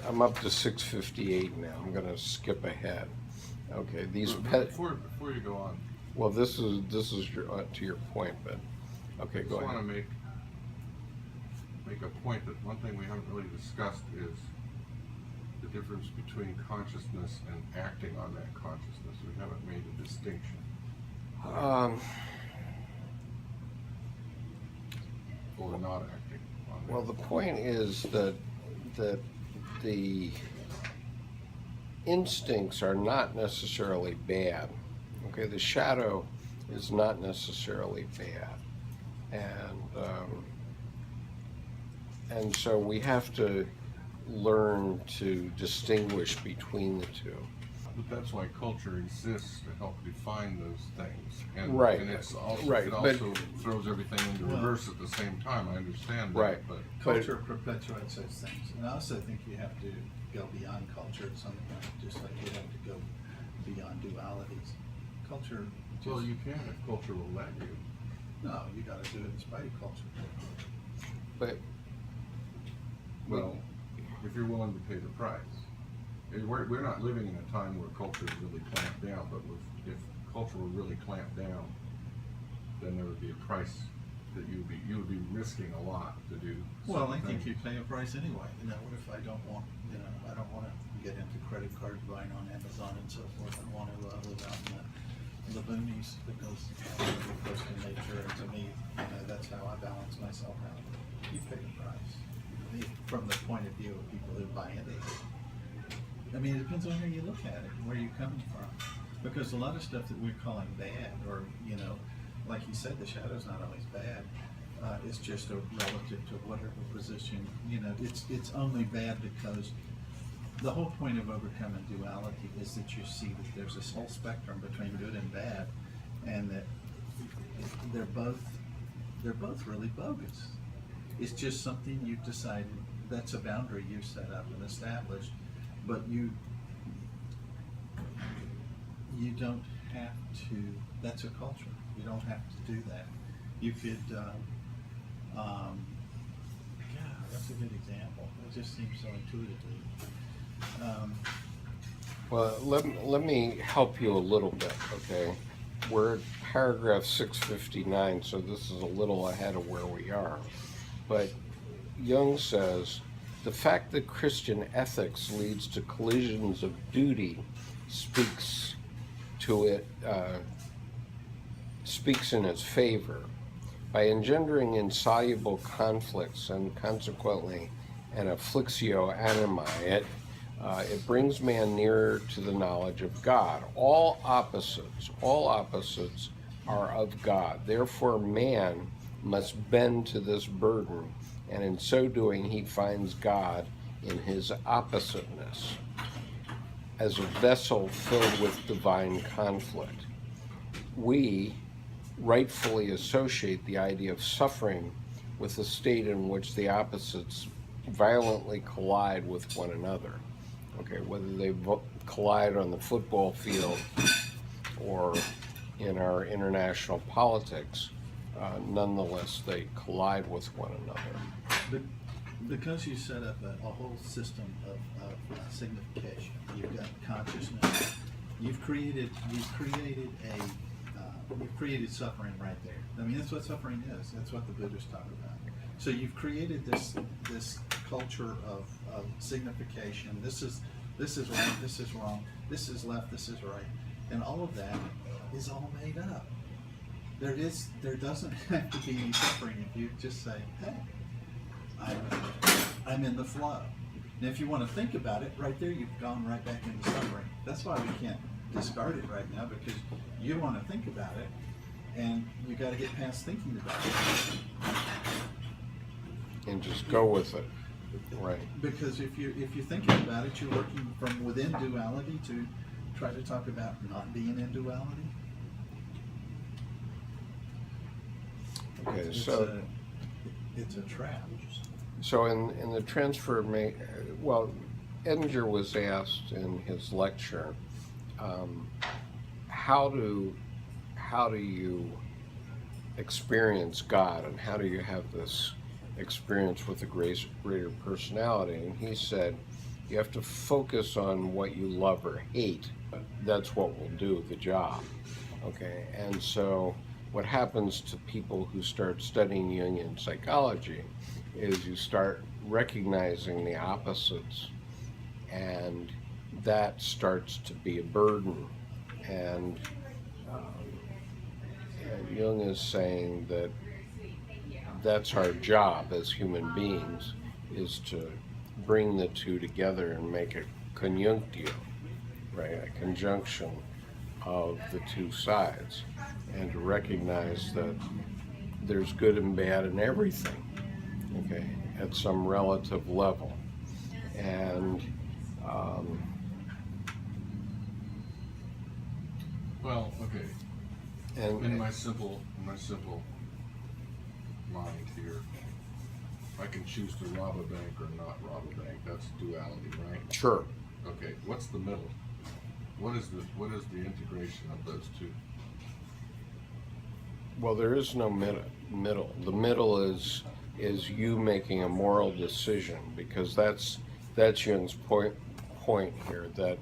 I'm up to 658 now. I'm going to skip ahead. Okay, these pet. Before you go on, Well, this is your to your point, but okay, go ahead. I just want to make a point that one thing we haven't really discussed is the difference between consciousness and acting on that consciousness. We haven't made a distinction. Or not acting on that. Well, the point is that the instincts are not necessarily bad. Okay, the shadow is not necessarily bad, and so we have to learn to distinguish between the two. But that's why culture exists, to help define those things. And, Right. And it's also, Right, it also throws everything into reverse at the same time. I understand that. Right. But Culture perpetuates those things. And I also think you have to go beyond culture at some point, just like you have to go beyond dualities. Culture just, well, you can if culture will let you. no, you got to do it in spite of culture. But Well, if you're willing to pay the price. We're not living in a time where culture is really clamped down, but if culture were really clamped down, then there would be a price that you would be risking a lot to do. Well, I something. think you pay a price anyway. You know, what if I don't want, I don't want to get into credit card buying on Amazon and so forth. I want to live out in the boonies because I'm really close to nature, and to me, that's how I balance myself out. You pay the price. From the point of view of people who buy into it. I mean, it depends on how you look at it, where you're coming from. Because a lot of stuff that we're calling bad, or, like you said, the shadow's not always bad. It's just relative to whatever position, it's only bad because the whole point of overcoming duality is that you see that there's this whole spectrum between good and bad, and that they're both really bogus. It's just something you've decided, that's a boundary you've set up and established, but you don't have to, that's a culture. You don't have to do that. You could, that's a good example. It just seems so intuitively. well, let me help you a little bit, okay? We're at paragraph 659, so this is a little ahead of where we are. But Jung says, the fact that Christian ethics leads to collisions of duty speaks in its favor. By engendering insoluble conflicts and consequently an afflictio animae, it brings man nearer to the knowledge of God. All opposites are of God. Therefore, man must bend to this burden, and in so doing he finds God in his oppositeness as a vessel filled with divine conflict. We rightfully associate the idea of suffering with a state in which the opposites violently collide with one another. Okay, whether they collide on the football field or in our international politics, nonetheless, they collide with one another. But because you set up a whole system of signification, you've got consciousness, you've created suffering right there. I mean, that's what suffering is. That's what the Buddhists talk about. So you've created this culture of signification. This is right. This is wrong. This is left. This is right. And all of that is all made up. There doesn't have to be any suffering if you just say, hey, I'm in the flow. And if you want to think about it, right there you've gone right back into suffering. That's why we can't discard it right now, because you want to think about it, and you got to get past thinking about it. And just go with it. Right. Because if you're thinking about it, you're working from within duality to try to talk about not being in duality. Okay, It's so a trap. so in the transfer, Edinger was asked in his lecture, how do you experience God, and how do you have this experience with a greater personality? And he said, You have to focus on what you love or hate. That's what will do the job. Okay, and so what happens to people who start studying Jungian psychology is you start recognizing the opposites, and that starts to be a burden. And Jung is saying that that's our job as human beings, is to bring the two together and make a conjunctio, right? A conjunction of the two sides, and to recognize that there's good and bad in everything, okay, at some relative level. And Well, okay. and In my simple mind here, I can choose to rob a bank or not rob a bank. That's duality, right? sure. Okay, what's the middle? What is the integration of those two? Well, there is no middle. The middle is you making a moral decision, because that's Jung's point here, that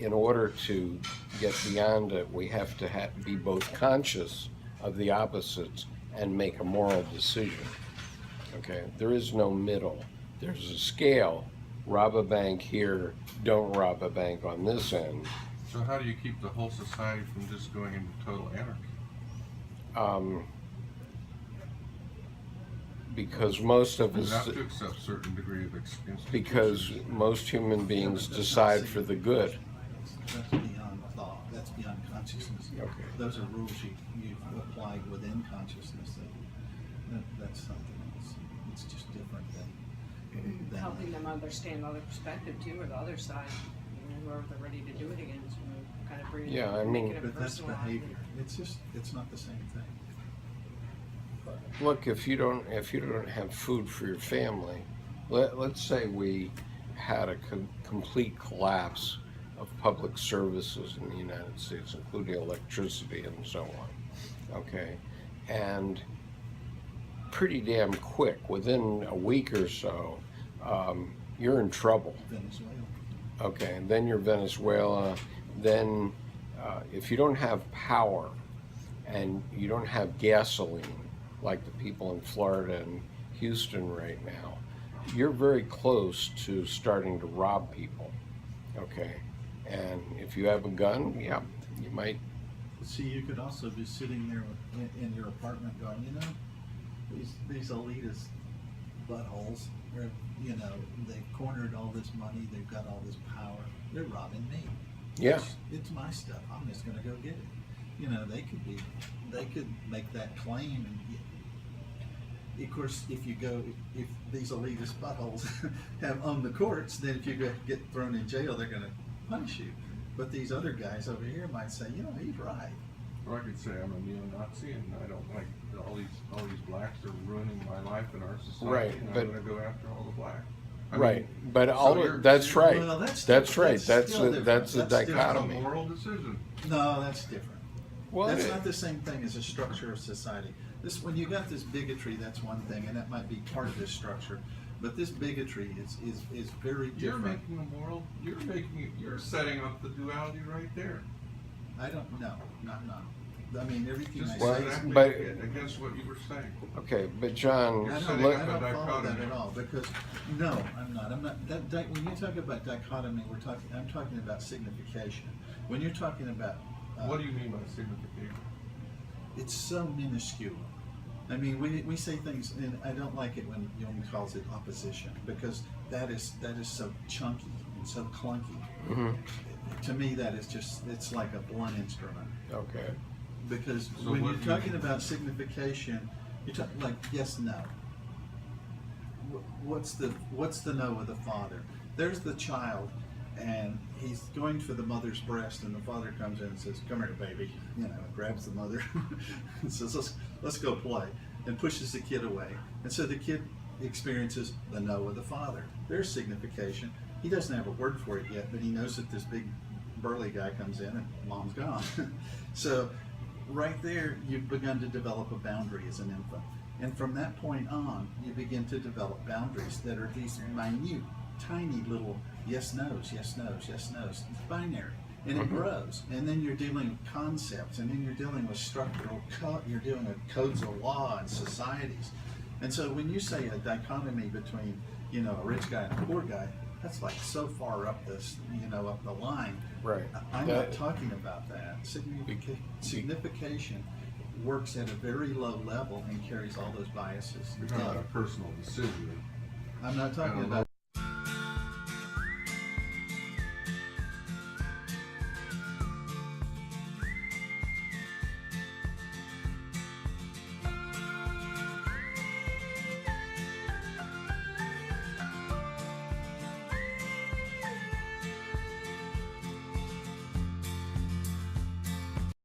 in order to get beyond it, we have to be both conscious of the opposites and make a moral decision. Okay, there is no middle. There's a scale. Rob a bank here, don't rob a bank on this end. So how do you keep the whole society from just going into total anarchy? Because most of You us, have to accept a certain degree of institutions. because most human beings decide for the good. That's beyond thought, that's beyond consciousness. Okay. Those are rules you've applied within consciousness, that's something else. It's just different than Helping them understand the other perspective too, or the other side, whoever they're ready to do it against, kind of bringing Yeah, I mean- making it But that's personal. behavior, it's not the same thing. Look, if you don't have food for your family, let's say we had a complete collapse of public services in the United States, including electricity and so on, okay? And pretty damn quick, within a week or so, you're in trouble. Venezuela. Okay, and then you're Venezuela. Then if you don't have power and you don't have gasoline, like the people in Florida and Houston right now, you're very close to starting to rob people, okay? And if you have a gun, yeah, you might. See, you could also be sitting there in your apartment going, these elitist buttholes, they've cornered all this money, they've got all this power, they're robbing me. Yeah. It's my stuff, I'm just gonna go get it. They could make that claim, and of course, if these elitist buttholes have owned the courts, then if you get thrown in jail, they're gonna punish you. But these other guys over here might say, he's right. Or I could say I'm a neo-Nazi and I don't like all these blacks are ruining my life and our society. Right, and but- I'm going to go after all the blacks. Right, but you're- that's right. Well, That's still right. That's different. a That's different. It's a dichotomy. moral decision. No, that's different. Well, That's not the same thing as a structure of society. When you got this bigotry, that's one thing, and that might be part of this structure. But this bigotry is very You're different. making a moral. You're setting up the duality right there. I don't know, not. I mean, everything Just I Well, say is. exactly but- against what you were saying. Okay, but John, I So don't, look- I don't follow that dichotomy. at all, because, no, I'm not. When you talk about dichotomy, I'm talking about signification. When you're talking about. What do you mean by signification? It's so minuscule. I mean, we say things, and I don't like it when Jung calls it opposition, because that is so chunky and so clunky. mhm, To me, that is it's like a blunt instrument. okay. Because So when what you're do you- talking about signification, you're talking like yes, no. What's the no of the father? There's the child, and he's going for the mother's breast, and the father comes in and says, "Come here, baby," grabs the mother and says, let's go play, and pushes the kid away. And so the kid experiences the no of the father. There's signification. He doesn't have a word for it yet, but he knows that this big burly guy comes in and mom's gone. So right there, you've begun to develop a boundary as an infant. And from that point on, you begin to develop boundaries that are these minute tiny little yes, no's, yes, no's, yes, no's. It's binary. And it grows. And then you're dealing with concepts, and then you're dealing with structural you're dealing with codes of law and societies. And so when you say a dichotomy between, you know, a rich guy and a poor guy, that's like so far up this, you know, up the line. Right. I'm not talking about that. Signification works at a very low level and carries all those biases You're talking about down. a personal decision. I'm not talking I don't about